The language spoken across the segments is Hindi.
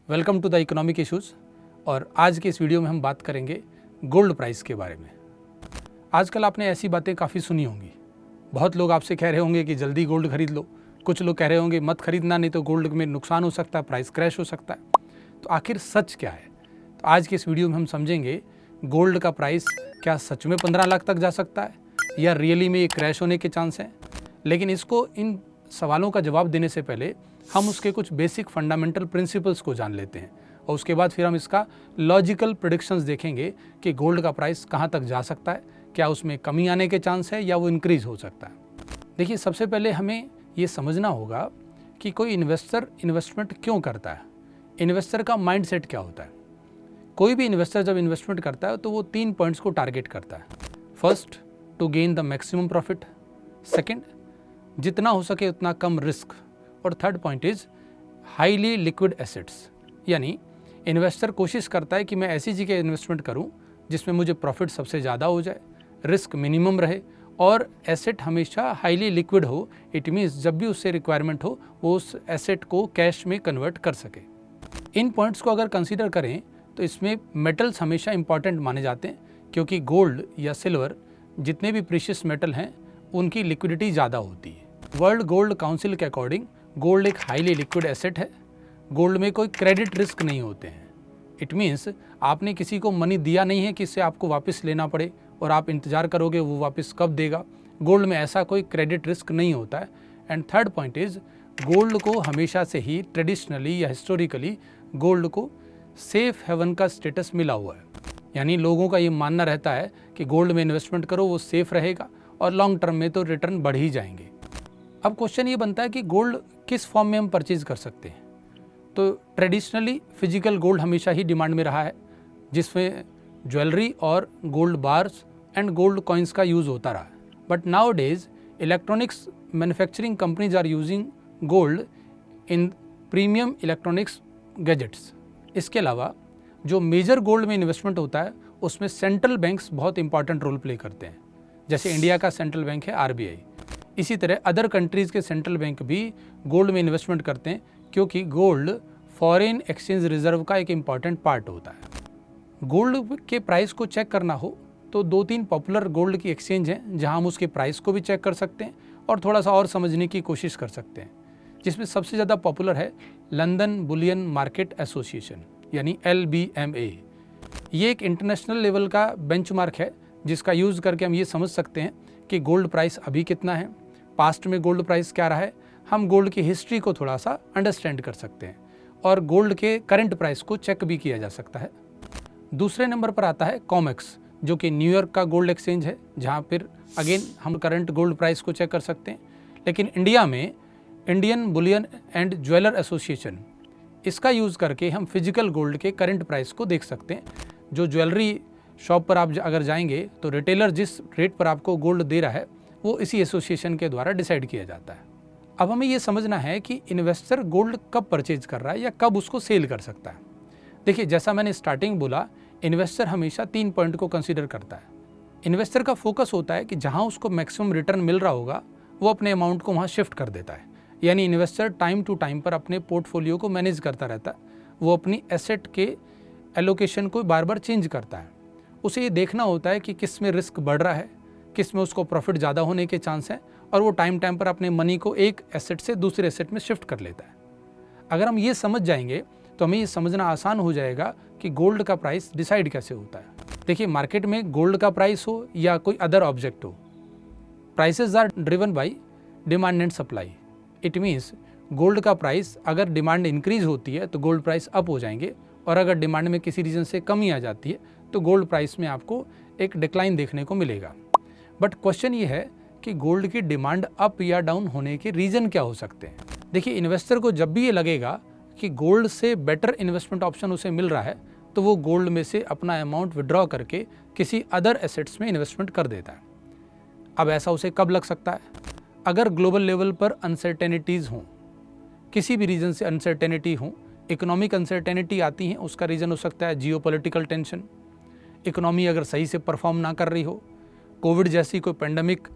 Welcome to the economic issues. और आज के इस वीडियो में हम बात करेंगे गोल्ड प्राइस के बारे में। आजकल आपने ऐसी बातें काफ़ी सुनी होंगी। बहुत लोग आपसे कह रहे होंगे कि जल्दी गोल्ड खरीद लो, कुछ लोग कह रहे होंगे मत खरीदना, नहीं तो गोल्ड में नुकसान हो सकता है, प्राइस क्रैश हो सकता है। तो आखिर सच क्या है? तो आज के इस वीडियो में हम समझेंगे गोल्ड का प्राइस क्या सच में 15 लाख तक जा सकता है या रियली में ये क्रैश होने के चांस हैं। लेकिन इन सवालों का जवाब देने से पहले हम उसके कुछ बेसिक फंडामेंटल प्रिंसिपल्स को जान लेते हैं और उसके बाद फिर हम इसका लॉजिकल प्रेडिक्शंस देखेंगे कि गोल्ड का प्राइस कहाँ तक जा सकता है, क्या उसमें कमी आने के चांस है या वो इंक्रीज हो सकता है। देखिए, सबसे पहले हमें ये समझना होगा कि कोई इन्वेस्टर इन्वेस्टमेंट क्यों करता है, इन्वेस्टर का माइंडसेट क्या होता है। कोई भी इन्वेस्टर जब इन्वेस्टमेंट करता है तो वो 3 पॉइंट्स को टारगेट करता है। First, to gain the maximum profit. Second, जितना हो सके उतना कम रिस्क। और third point is highly liquid assets, यानी इन्वेस्टर कोशिश करता है कि मैं ऐसी जगह इन्वेस्टमेंट करूं जिसमें मुझे प्रॉफिट सबसे ज़्यादा हो जाए, रिस्क मिनिमम रहे और एसेट हमेशा हाईली लिक्विड हो। इट मीन्स जब भी उससे रिक्वायरमेंट हो वो उस एसेट को कैश में कन्वर्ट कर सके। इन पॉइंट्स को अगर कंसीडर करें तो इसमें मेटल्स हमेशा इंपॉर्टेंट माने जाते हैं, क्योंकि गोल्ड या सिल्वर जितने भी प्रीशियस मेटल हैं उनकी लिक्विडिटी ज़्यादा होती है। वर्ल्ड गोल्ड काउंसिल के अकॉर्डिंग गोल्ड एक हाईली लिक्विड एसेट है। गोल्ड में कोई क्रेडिट रिस्क नहीं होते हैं। इट मीन्स आपने किसी को मनी दिया नहीं है कि इससे आपको वापस लेना पड़े और आप इंतज़ार करोगे वो वापस कब देगा। गोल्ड में ऐसा कोई क्रेडिट रिस्क नहीं होता है। And third point is gold को हमेशा से ही ट्रेडिशनली या हिस्टोरिकली गोल्ड को सेफ हेवन का स्टेटस मिला हुआ है, यानी लोगों का ये मानना रहता है कि गोल्ड में इन्वेस्टमेंट करो वो सेफ रहेगा और लॉन्ग टर्म में तो रिटर्न बढ़ ही जाएंगे। अब क्वेश्चन ये बनता है कि गोल्ड किस फॉर्म में हम परचेज कर सकते हैं। तो ट्रेडिशनली फिजिकल गोल्ड हमेशा ही डिमांड में रहा है, जिसमें ज्वेलरी और gold bars and gold coins का यूज़ होता रहा। But nowadays electronics manufacturing companies are using gold in premium electronics gadgets. इसके अलावा जो मेजर गोल्ड में इन्वेस्टमेंट होता है उसमें सेंट्रल बैंक्स बहुत इंपॉर्टेंट रोल प्ले करते हैं। जैसे इंडिया का सेंट्रल बैंक है RBI, इसी तरह अदर कंट्रीज़ के सेंट्रल बैंक भी गोल्ड में इन्वेस्टमेंट करते हैं, क्योंकि गोल्ड फॉरेन एक्सचेंज रिजर्व का एक इम्पॉर्टेंट पार्ट होता है। गोल्ड के प्राइस को चेक करना हो तो 2-3 पॉपुलर गोल्ड की एक्सचेंज हैं जहां हम उसके प्राइस को भी चेक कर सकते हैं और थोड़ा सा और समझने की कोशिश कर सकते हैं, जिसमें सबसे ज़्यादा पॉपुलर है लंदन बुलियन मार्केट एसोसिएशन यानी LBMA। ये एक इंटरनेशनल लेवल का बेंचमार्क है जिसका यूज़ करके हम ये समझ सकते हैं कि गोल्ड प्राइस अभी कितना है, पास्ट में गोल्ड प्राइस क्या रहा है। हम गोल्ड की हिस्ट्री को थोड़ा सा अंडरस्टैंड कर सकते हैं और गोल्ड के करंट प्राइस को चेक भी किया जा सकता है। दूसरे नंबर पर आता है COMEX, जो कि न्यूयॉर्क का गोल्ड एक्सचेंज है, जहां फिर अगेन हम करंट गोल्ड प्राइस को चेक कर सकते हैं। लेकिन इंडिया में Indian Boolean and jeweller association, इसका यूज़ करके हम फिजिकल गोल्ड के करंट प्राइस को देख सकते हैं। जो ज्वेलरी शॉप पर आप अगर जाएंगे तो रिटेलर जिस रेट पर आपको गोल्ड दे रहा है वो इसी एसोसिएशन के द्वारा डिसाइड किया जाता है। अब हमें ये समझना है कि इन्वेस्टर गोल्ड कब परचेज कर रहा है या कब उसको सेल कर सकता है। देखिए, जैसा मैंने स्टार्टिंग बोला, इन्वेस्टर हमेशा 3 पॉइंट को कंसीडर करता है। इन्वेस्टर का फोकस होता है कि जहां उसको मैक्सिमम रिटर्न मिल रहा होगा वो अपने अमाउंट को वहां शिफ्ट कर देता है। यानी इन्वेस्टर टाइम टू टाइम पर अपने पोर्टफोलियो को मैनेज करता रहता है। वो अपनी एसेट के एलोकेशन को बार बार चेंज करता है। उसे ये देखना होता है कि किस में रिस्क बढ़ रहा है, किस में उसको प्रॉफिट ज़्यादा होने के चांस हैं, और वो टाइम टाइम पर अपने मनी को एक एसेट से दूसरे एसेट में शिफ्ट कर लेता है। अगर हम ये समझ जाएंगे तो हमें ये समझना आसान हो जाएगा कि गोल्ड का प्राइस डिसाइड कैसे होता है। देखिए, मार्केट में गोल्ड का प्राइस हो या कोई अदर ऑब्जेक्ट हो, prices are driven by demand and supply. It means gold का प्राइस अगर डिमांड इंक्रीज होती है तो गोल्ड प्राइस अप हो जाएंगे, और अगर डिमांड में किसी रीज़न से कमी आ जाती है तो गोल्ड प्राइस में आपको एक डिक्लाइन देखने को मिलेगा। बट क्वेश्चन ये है कि गोल्ड की डिमांड अप या डाउन होने के रीज़न क्या हो सकते हैं। देखिए, इन्वेस्टर को जब भी ये लगेगा कि गोल्ड से बेटर इन्वेस्टमेंट ऑप्शन उसे मिल रहा है तो वो गोल्ड में से अपना अमाउंट विड्रॉ करके किसी अदर एसेट्स में इन्वेस्टमेंट कर देता है। अब ऐसा उसे कब लग सकता है? अगर ग्लोबल लेवल पर अनसर्टेनिटीज़ हों, किसी भी रीज़न से अनसर्टेनिटी हो, इकोनॉमिक अनसर्टेनिटी आती है, उसका रीज़न हो सकता है जियोपॉलिटिकल टेंशन, इकोनॉमी अगर सही से परफॉर्म ना कर रही हो, कोविड जैसी कोई पेंडेमिक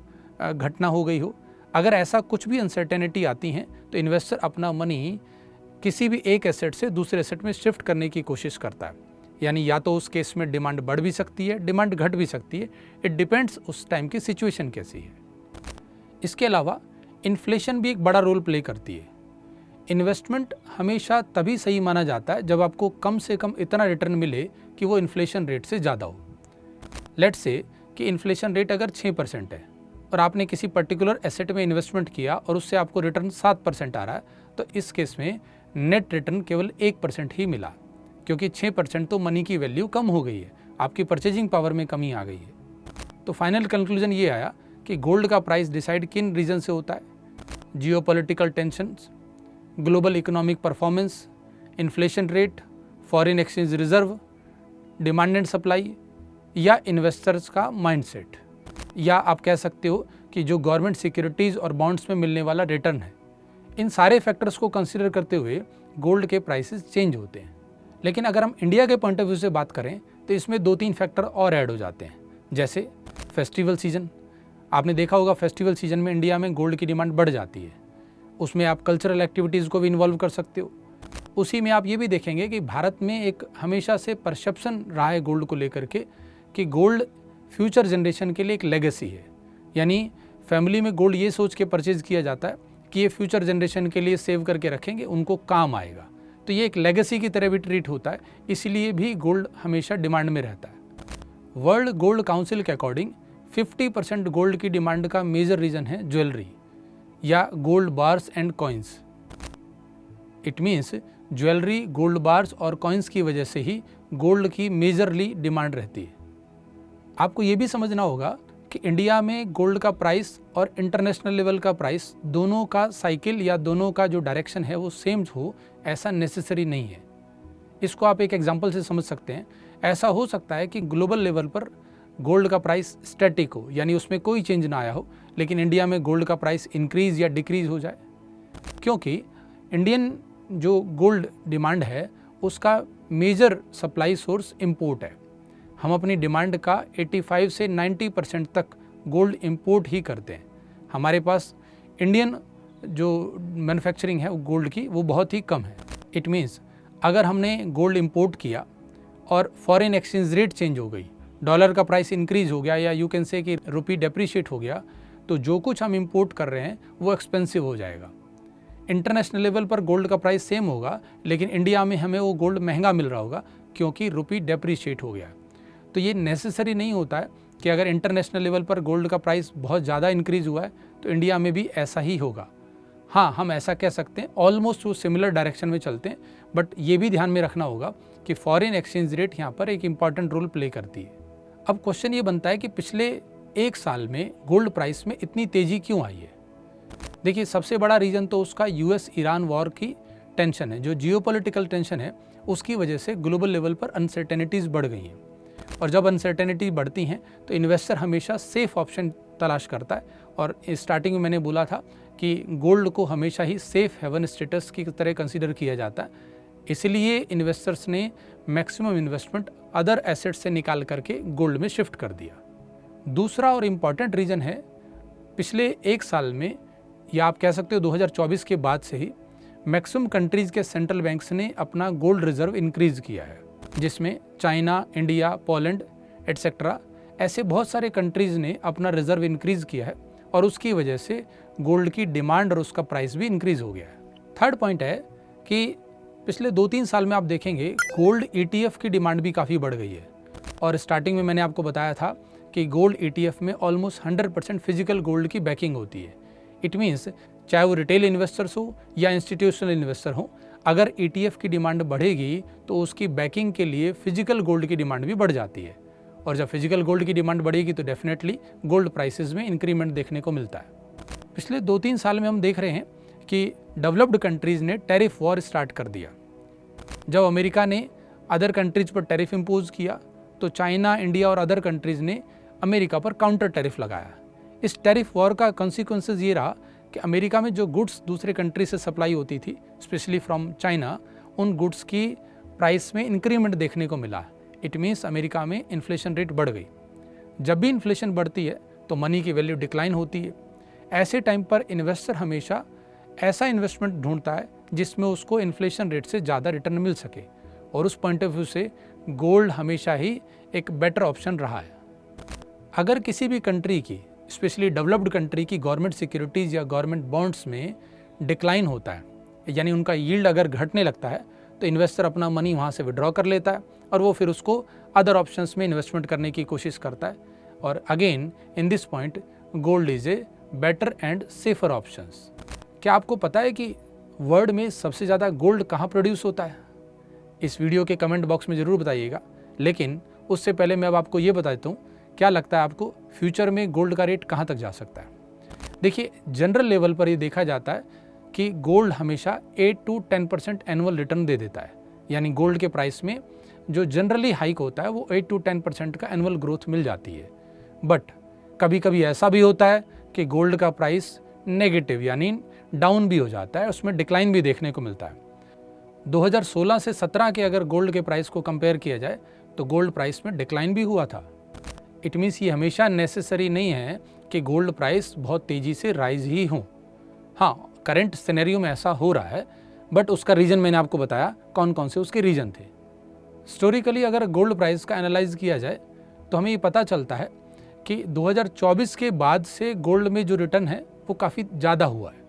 घटना हो गई हो। अगर ऐसा कुछ भी अनसर्टेनिटी आती हैं तो इन्वेस्टर अपना मनी किसी भी एक एसेट से दूसरे एसेट में शिफ्ट करने की कोशिश करता है। यानी या तो उस केस में डिमांड बढ़ भी सकती है, डिमांड घट भी सकती है, इट डिपेंड्स उस टाइम की सिचुएशन कैसी है। इसके अलावा इन्फ्लेशन भी एक बड़ा रोल प्ले करती है। इन्वेस्टमेंट हमेशा तभी सही माना जाता है जब आपको कम से कम इतना रिटर्न मिले कि वो इन्फ्लेशन रेट से ज़्यादा हो। लेट्स से कि इन्फ्लेशन रेट अगर 6% है और आपने किसी पर्टिकुलर एसेट में इन्वेस्टमेंट किया और उससे आपको रिटर्न 7% आ रहा है, तो इस केस में नेट रिटर्न केवल 1% ही मिला, क्योंकि 6% तो मनी की वैल्यू कम हो गई है, आपकी परचेजिंग पावर में कमी आ गई है। तो फाइनल कंक्लूजन ये आया कि गोल्ड का प्राइस डिसाइड किन रीजन से होता है? Geopolitical tensions, global economic performance, inflation rate, foreign exchange reserve, demand and supply, या इन्वेस्टर्स का माइंडसेट, या आप कह सकते हो कि जो गवर्नमेंट सिक्योरिटीज़ और बॉन्ड्स में मिलने वाला रिटर्न है। इन सारे फैक्टर्स को कंसीडर करते हुए गोल्ड के प्राइसेस चेंज होते हैं। लेकिन अगर हम इंडिया के पॉइंट ऑफ व्यू से बात करें तो इसमें 2-3 फैक्टर और ऐड हो जाते हैं, जैसे फेस्टिवल सीजन। आपने देखा होगा फेस्टिवल सीजन में इंडिया में गोल्ड की डिमांड बढ़ जाती है, उसमें आप कल्चरल एक्टिविटीज़ को भी इन्वॉल्व कर सकते हो। उसी में आप ये भी देखेंगे कि भारत में एक हमेशा से परसेप्शन रहा है गोल्ड को लेकर के कि गोल्ड फ्यूचर जनरेशन के लिए एक लेगेसी है। यानी फैमिली में गोल्ड ये सोच के परचेज किया जाता है कि ये फ्यूचर जनरेशन के लिए सेव करके रखेंगे, उनको काम आएगा। तो ये एक लेगेसी की तरह भी ट्रीट होता है, इसीलिए भी गोल्ड हमेशा डिमांड में रहता है। वर्ल्ड गोल्ड काउंसिल के अकॉर्डिंग 50% गोल्ड की डिमांड का मेजर रीज़न है ज्वेलरी या gold bars and coins. It means jewellery, gold bars और कॉइन्स की वजह से ही गोल्ड की मेजरली डिमांड रहती है। आपको ये भी समझना होगा कि इंडिया में गोल्ड का प्राइस और इंटरनेशनल लेवल का प्राइस दोनों का साइकिल या दोनों का जो डायरेक्शन है वो सेम हो, ऐसा नेसेसरी नहीं है। इसको आप एक एग्जांपल से समझ सकते हैं। ऐसा हो सकता है कि ग्लोबल लेवल पर गोल्ड का प्राइस स्टैटिक हो, यानी उसमें कोई चेंज ना आया हो, लेकिन इंडिया में गोल्ड का प्राइस इंक्रीज या डिक्रीज हो जाए, क्योंकि इंडियन जो गोल्ड डिमांड है उसका मेजर सप्लाई सोर्स इंपोर्ट है। हम अपनी डिमांड का 85 से 90% तक गोल्ड इंपोर्ट ही करते हैं। हमारे पास इंडियन जो मैन्युफैक्चरिंग है गोल्ड की वो बहुत ही कम है। इट मीन्स अगर हमने गोल्ड इंपोर्ट किया और फॉरेन एक्सचेंज रेट चेंज हो गई, डॉलर का प्राइस इंक्रीज हो गया, या यू कैन से कि रुपी डेप्रीशिएट हो गया, तो जो कुछ हम इंपोर्ट कर रहे हैं वो एक्सपेंसिव हो जाएगा। इंटरनेशनल लेवल पर गोल्ड का प्राइस सेम होगा, लेकिन इंडिया में हमें वो गोल्ड महंगा मिल रहा होगा क्योंकि रुपी डेप्रीशिएट हो गया। तो ये नेसेसरी नहीं होता है कि अगर इंटरनेशनल लेवल पर गोल्ड का प्राइस बहुत ज़्यादा इंक्रीज़ हुआ है तो इंडिया में भी ऐसा ही होगा। हाँ, हम ऐसा कह सकते हैं, ऑलमोस्ट वो सिमिलर डायरेक्शन में चलते हैं, बट ये भी ध्यान में रखना होगा कि फॉरेन एक्सचेंज रेट यहाँ पर एक इम्पॉर्टेंट रोल प्ले करती है। अब क्वेश्चन ये बनता है कि पिछले 1 साल में गोल्ड प्राइस में इतनी तेज़ी क्यों आई है? देखिए, सबसे बड़ा रीज़न तो उसका US ईरान वॉर की टेंशन है। जो जियोपॉलिटिकल टेंशन है उसकी वजह से ग्लोबल लेवल पर अनसर्टेनिटीज़ बढ़ गई हैं, और जब अनसर्टेनिटी बढ़ती हैं तो इन्वेस्टर हमेशा सेफ ऑप्शन तलाश करता है। और स्टार्टिंग में मैंने बोला था कि गोल्ड को हमेशा ही सेफ हेवन स्टेटस की तरह कंसीडर किया जाता है, इसलिए इन्वेस्टर्स ने मैक्सिमम इन्वेस्टमेंट अदर एसेट्स से निकाल करके गोल्ड में शिफ्ट कर दिया। दूसरा और इम्पॉर्टेंट रीज़न है, पिछले 1 साल में या आप कह सकते हो 2024 के बाद से ही मैक्सिमम कंट्रीज़ के सेंट्रल बैंक्स ने अपना गोल्ड रिजर्व इंक्रीज़ किया है, जिसमें चाइना, इंडिया, पोलैंड एटसेट्रा ऐसे बहुत सारे कंट्रीज़ ने अपना रिजर्व इंक्रीज़ किया है, और उसकी वजह से गोल्ड की डिमांड और उसका प्राइस भी इंक्रीज़ हो गया है। थर्ड पॉइंट है कि पिछले 2-3 साल में आप देखेंगे गोल्ड ETF की डिमांड भी काफ़ी बढ़ गई है। और स्टार्टिंग में मैंने आपको बताया था कि गोल्ड ETF में ऑलमोस्ट 100% फिजिकल गोल्ड की बैकिंग होती है। इट मीन्स चाहे वो रिटेल इन्वेस्टर्स हो या इंस्टीट्यूशनल इन्वेस्टर हो, अगर ETF की डिमांड बढ़ेगी तो उसकी बैकिंग के लिए फिजिकल गोल्ड की डिमांड भी बढ़ जाती है, और जब फिजिकल गोल्ड की डिमांड बढ़ेगी तो डेफिनेटली गोल्ड प्राइसेस में इंक्रीमेंट देखने को मिलता है। पिछले 2-3 साल में हम देख रहे हैं कि डेवलप्ड कंट्रीज़ ने टैरिफ वॉर स्टार्ट कर दिया। जब अमेरिका ने अदर कंट्रीज़ पर टैरिफ इम्पोज किया तो चाइना, इंडिया और अदर कंट्रीज़ ने अमेरिका पर काउंटर टैरिफ लगाया। इस टैरिफ वॉर का कॉन्सिक्वेंसेस ये रहा कि अमेरिका में जो गुड्स दूसरे कंट्री से सप्लाई होती थी, स्पेशली फ्रॉम चाइना, उन गुड्स की प्राइस में इंक्रीमेंट देखने को मिला। इट मीन्स अमेरिका में इन्फ्लेशन रेट बढ़ गई। जब भी इन्फ्लेशन बढ़ती है तो मनी की वैल्यू डिक्लाइन होती है। ऐसे टाइम पर इन्वेस्टर हमेशा ऐसा इन्वेस्टमेंट ढूंढता है जिसमें उसको इन्फ्लेशन रेट से ज़्यादा रिटर्न मिल सके, और उस पॉइंट ऑफ व्यू से गोल्ड हमेशा ही एक बेटर ऑप्शन रहा है। अगर किसी भी कंट्री की, स्पेशली डेवलप्ड कंट्री की गवर्नमेंट सिक्योरिटीज़ या गवर्नमेंट बॉन्ड्स में डिक्लाइन होता है, यानी उनका यील्ड अगर घटने लगता है, तो इन्वेस्टर अपना मनी वहाँ से विड्रॉ कर लेता है और वो फिर उसको अदर ऑप्शंस में इन्वेस्टमेंट करने की कोशिश करता है। और again in this point gold is a better and safer options. क्या आपको पता है कि वर्ल्ड में सबसे ज़्यादा गोल्ड कहाँ प्रोड्यूस होता है? इस वीडियो के कमेंट बॉक्स में ज़रूर बताइएगा, लेकिन उससे पहले मैं अब आपको ये बता देता हूँ, क्या लगता है आपको फ्यूचर में गोल्ड का रेट कहाँ तक जा सकता है? देखिए, जनरल लेवल पर ये देखा जाता है कि गोल्ड हमेशा 8 to 10% एनुअल रिटर्न दे देता है, यानी गोल्ड के प्राइस में जो जनरली हाइक होता है वो 8 to 10% का एनुअल ग्रोथ मिल जाती है। बट कभी कभी ऐसा भी होता है कि गोल्ड का प्राइस नेगेटिव यानी डाउन भी हो जाता है, उसमें डिक्लाइन भी देखने को मिलता है। 2016 से 17 के अगर गोल्ड के प्राइस को कंपेयर किया जाए तो गोल्ड प्राइस में डिक्लाइन भी हुआ था। इट मीन्स ये हमेशा नेसेसरी नहीं है कि गोल्ड प्राइस बहुत तेज़ी से राइज ही हो। हाँ, करंट सिनेरियो में ऐसा हो रहा है, बट उसका रीज़न मैंने आपको बताया कौन कौन से उसके रीज़न थे। हिस्टोरिकली अगर गोल्ड प्राइस का एनालाइज किया जाए तो हमें ये पता चलता है कि 2024 के बाद से गोल्ड में जो रिटर्न है वो काफ़ी ज़्यादा हुआ है,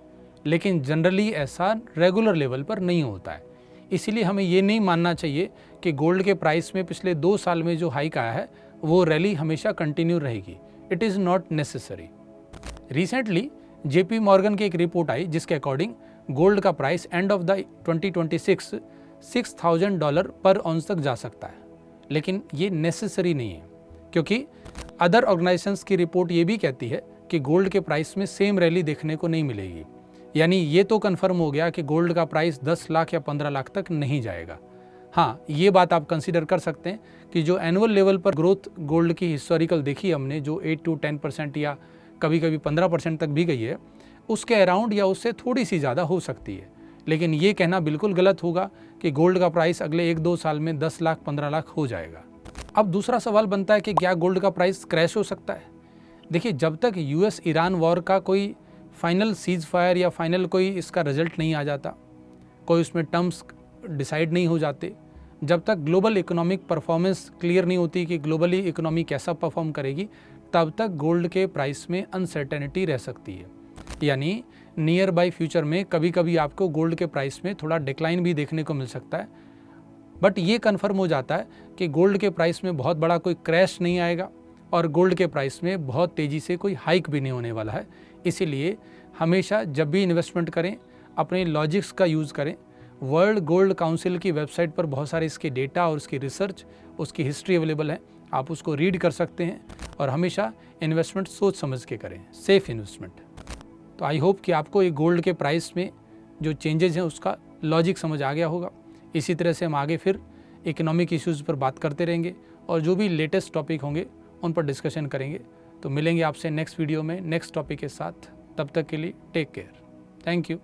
लेकिन जनरली ऐसा रेगुलर लेवल पर नहीं होता है। इसीलिए हमें ये नहीं मानना चाहिए कि गोल्ड के प्राइस में पिछले 2 साल में जो हाइक आया है वो रैली हमेशा कंटिन्यू रहेगी। It is not necessary. Recently JP Morgan की एक रिपोर्ट आई जिसके अकॉर्डिंग गोल्ड का प्राइस एंड ऑफ द 2026 $6,000 पर ऑन्स तक जा सकता है, लेकिन ये नेसेसरी नहीं है, क्योंकि अदर ऑर्गेनाइजेशंस की रिपोर्ट ये भी कहती है कि गोल्ड के प्राइस में सेम रैली देखने को नहीं मिलेगी। यानी ये तो कन्फर्म हो गया कि गोल्ड का प्राइस 10 लाख या 15 लाख तक नहीं जाएगा। हाँ, ये बात आप कंसीडर कर सकते हैं कि जो एनुअल लेवल पर ग्रोथ गोल्ड की हिस्टोरिकल देखी हमने, जो 8 to 10% या कभी कभी 15% तक भी गई है, उसके अराउंड या उससे थोड़ी सी ज़्यादा हो सकती है। लेकिन ये कहना बिल्कुल गलत होगा कि गोल्ड का प्राइस अगले 1-2 साल में 10 लाख 15 लाख हो जाएगा। अब दूसरा सवाल बनता है कि क्या गोल्ड का प्राइस क्रैश हो सकता है? देखिए, जब तक US ईरान वॉर का कोई फाइनल सीज फायर या फाइनल कोई इसका रिजल्ट नहीं आ जाता, कोई उसमें टर्म्स डिसाइड नहीं हो जाते, जब तक ग्लोबल इकोनॉमिक परफॉर्मेंस क्लियर नहीं होती कि ग्लोबली इकोनॉमी कैसा परफॉर्म करेगी, तब तक गोल्ड के प्राइस में अनसर्टेनिटी रह सकती है। यानी नियर बाय फ्यूचर में कभी कभी आपको गोल्ड के प्राइस में थोड़ा डिक्लाइन भी देखने को मिल सकता है, बट ये कन्फर्म हो जाता है कि गोल्ड के प्राइस में बहुत बड़ा कोई क्रैश नहीं आएगा और गोल्ड के प्राइस में बहुत तेज़ी से कोई हाइक भी नहीं होने वाला है। इसीलिए हमेशा जब भी इन्वेस्टमेंट करें अपने लॉजिक्स का यूज़ करें। वर्ल्ड गोल्ड काउंसिल की वेबसाइट पर बहुत सारे इसके डेटा और उसकी रिसर्च, उसकी हिस्ट्री अवेलेबल है, आप उसको रीड कर सकते हैं। और हमेशा इन्वेस्टमेंट सोच समझ के करें, सेफ इन्वेस्टमेंट। तो आई होप कि आपको ये गोल्ड के प्राइस में जो चेंजेस हैं उसका लॉजिक समझ आ गया होगा। इसी तरह से हम आगे फिर इकोनॉमिक इश्यूज़ पर बात करते रहेंगे और जो भी लेटेस्ट टॉपिक होंगे उन पर डिस्कशन करेंगे। तो मिलेंगे आपसे नेक्स्ट वीडियो में नेक्स्ट टॉपिक के साथ। तब तक के लिए टेक केयर। Thank you.